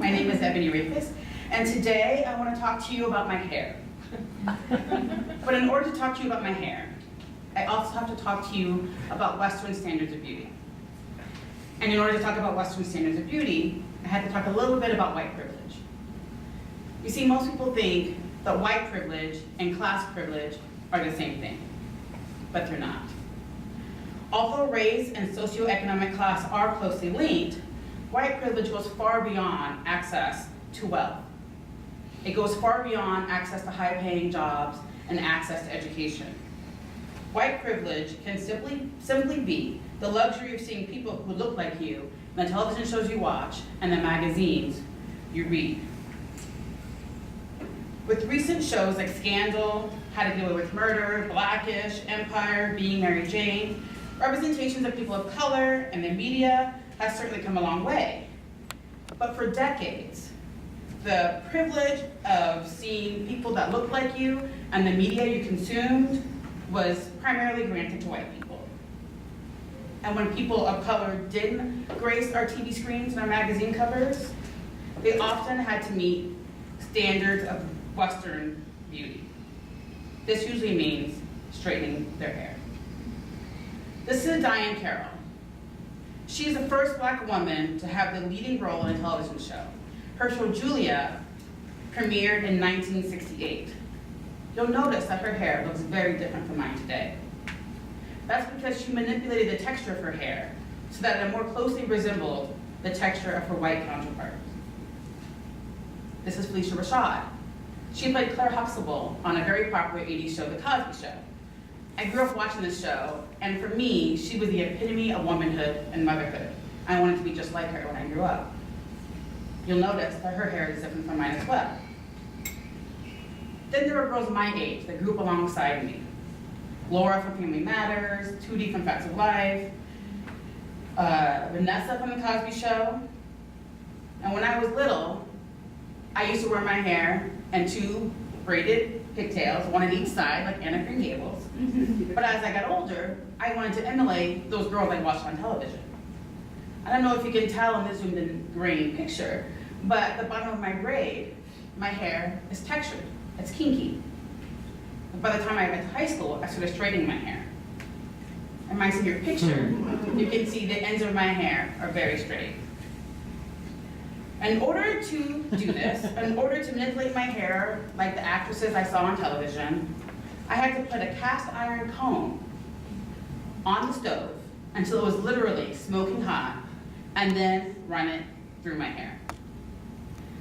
My name is Eboni Rafus, and today I want to talk to you about my hair. But in order to talk to you about my hair, I also have to talk to you about Western standards of beauty. And in order to talk about Western standards of beauty, I had to talk a little bit about white privilege. You see, most people think that white privilege and class privilege are the same thing, but they're not. Although race and socioeconomic class are closely linked, white privilege goes far beyond access to wealth. It goes far beyond access to high-paying jobs and access to education. White privilege can simply be the luxury of seeing people who look like you in the television shows you watch and the magazines you read. With recent shows like Scandal, How to Get Away with Murder, Blackish, Empire, Being Mary Jane, representations of people of color and the media has certainly come a long way. But for decades, the privilege of seeing people that look like you and the media you consumed was primarily granted to white people. And when people of color didn't grace our TV screens and our magazine covers, they often had to meet standards of Western beauty. This usually means straightening their hair. This is Diane Carroll. She is the first Black woman to have the leading role in a television show. Her show, Julia, premiered in 1968. You'll notice that her hair looks very different from mine today. That's because she manipulated the texture of her hair so that it more closely resembled the texture of her white counterpart. This is Felicia Rashad. She played Claire Huxtable on a very popular 80s show, The Cosby Show. I grew up watching this show, and for me, she was the epitome of womanhood and motherhood. I wanted to be just like her when I grew up. You'll notice that her hair is different from mine as well. Then there were girls my age that grew up alongside me. Laura from Family Matters, Tootie from Facts of Life, Vanessa from The Cosby Show. And when I was little, I used to wear my hair in two braided pigtails, one on each side, like Anna Green Gables. But as I got older, I wanted to emulate those girls I watched on television. I don't know if you can tell in this zoomed in grain picture, but the bottom of my braid, my hair is textured, it's kinky. By the time I went to high school, I started straightening my hair. In my senior picture, you can see the ends of my hair are very straight. In order to do this, in order to manipulate my hair like the actresses I saw on television, I had to put a cast iron comb on the stove until it was literally smoking hot, and then run it through my hair.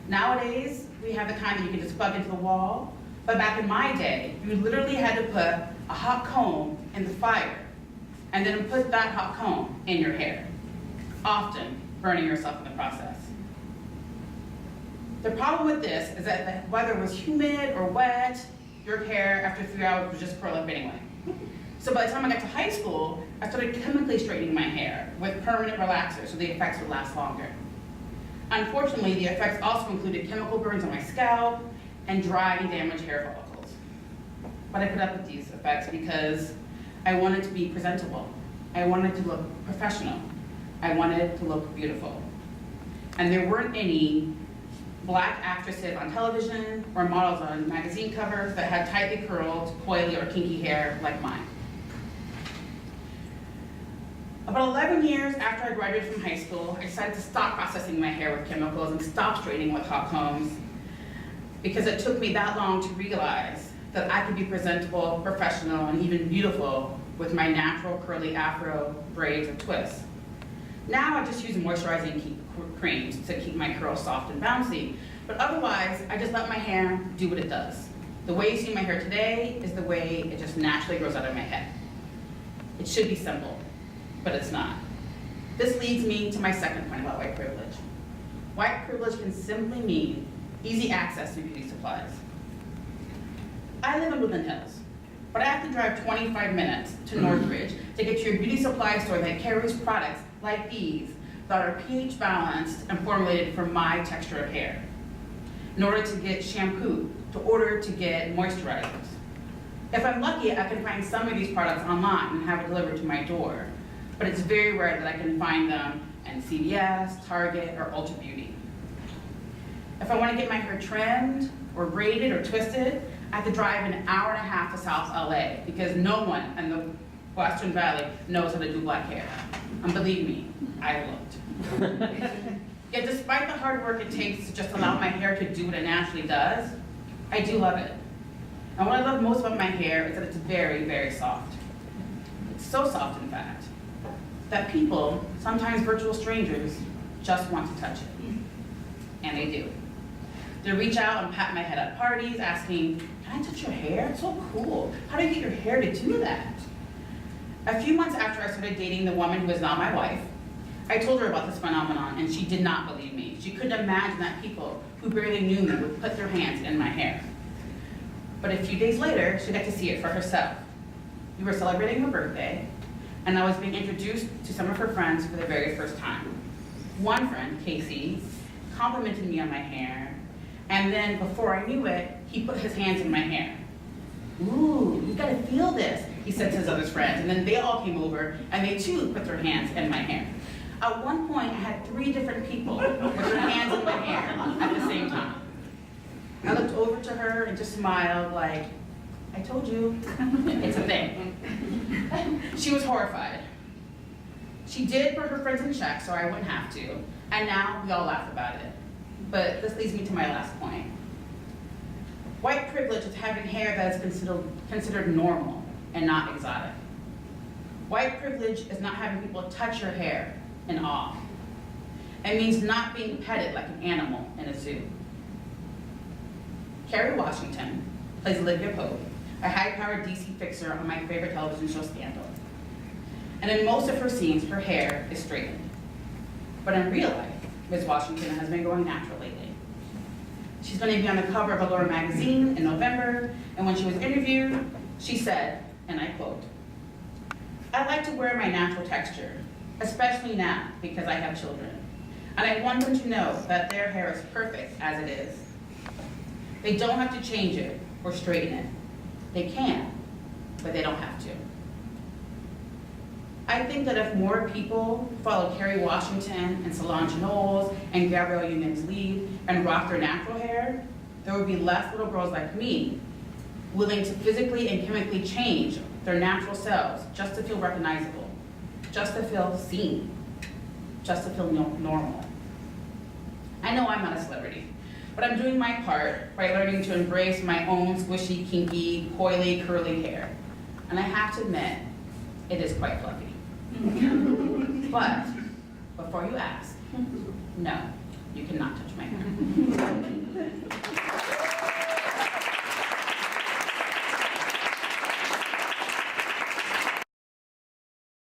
Nowadays, we have the kind that you can just plug into the wall, but back in my day, you literally had to put a hot comb in the fire, and then put that hot comb in your hair, often burning yourself in the process. The problem with this is that whether it was humid or wet, your hair after 3 hours would just curl up anyway. So by the time I got to high school, I started chemically straightening my hair with permanent relaxers so the effects would last longer. Unfortunately, the effects also included chemical burns on my scalp and dry and damaged hair follicles. But I put up with these effects because I wanted to be presentable. I wanted to look professional. I wanted to look beautiful. And there weren't any Black actresses on television or models on magazine covers that had tightly curled, coily, or kinky hair like mine. About 11 years after I graduated from high school, I decided to stop processing my hair with chemicals and stop straightening with hot combs because it took me that long to realize that I could be presentable, professional, and even beautiful with my natural curly afro braids or twists. Now I just use moisturizing creams to keep my curls soft and bouncy, but otherwise I just let my hair do what it does. The way you see my hair today is the way it just naturally grows out of my head. It should be simple, but it's not. This leads me to my second point about white privilege. White privilege can simply mean easy access to beauty supplies. I live in Woodland Hills, but I have to drive 25 minutes to Northridge to get to a beauty supply store that carries products like these that are pH balanced and formulated for my texture of hair. In order to get shampoo, to get moisturizers. If I'm lucky, I can find some of these products online and have it delivered to my door, but it's very rare that I can find them in CVS, Target, or Ulta Beauty. If I want to get my hair trimmed or braided or twisted, I have to drive an hour and a half to South LA because no one in the Western Valley knows how to do black hair. And believe me, I looked. Yet despite the hard work it takes to just allow my hair to do what it naturally does, I do love it. And what I love most about my hair is that it's very, very soft. It's so soft, in fact, that people, sometimes virtual strangers, just want to touch it. And they do. They reach out and pat my head at parties, asking, "Can I touch your hair? It's so cool. How do you get your hair to do that?" A few months after I started dating the woman who is now my wife, I told her about this phenomenon, and she did not believe me. She couldn't imagine that people who barely knew me would put their hands in my hair. But a few days later, she got to see it for herself. We were celebrating her birthday, and I was being introduced to some of her friends for the very first time. One friend, Casey, complimented me on my hair, and then before I knew it, he put his hands in my hair. "Ooh, you gotta feel this," he said to his other friends, and then they all came over, and they too put their hands in my hair. At one point, I had 3 different people with their hands in my hair at the same time. I looked over to her and just smiled like, "I told you, it's a thing." She was horrified. She did put her friends in check so I wouldn't have to, and now we all laugh about it. But this leads me to my last point. White privilege is having hair that is considered normal and not exotic. White privilege is not having people touch your hair in awe. It means not being petted like an animal in a zoo. Kerry Washington plays Olivia Pope, a high-powered DC fixer on my favorite television show, Scandal. And in most of her scenes, her hair is straightened. But in real life, Ms. Washington has been going natural lately. She's going to be on the cover of Allure magazine in November, and when she was interviewed, she said, and I quote, "I like to wear my natural texture, especially now because I have children. And I want them to know that their hair is perfect as it is. They don't have to change it or straighten it. They can, but they don't have to." I think that if more people follow Kerry Washington and Solange Knowles and Gabrielle Union's lead and rock their natural hair, there would be less little girls like me willing to physically and chemically change their natural selves just to feel recognizable, just to feel seen, just to feel normal. I know I'm not a celebrity, but I'm doing my part by learning to embrace my own squishy, kinky, coily, curly hair. And I have to admit, it is quite fluffy. But before you ask, no, you cannot touch my hair.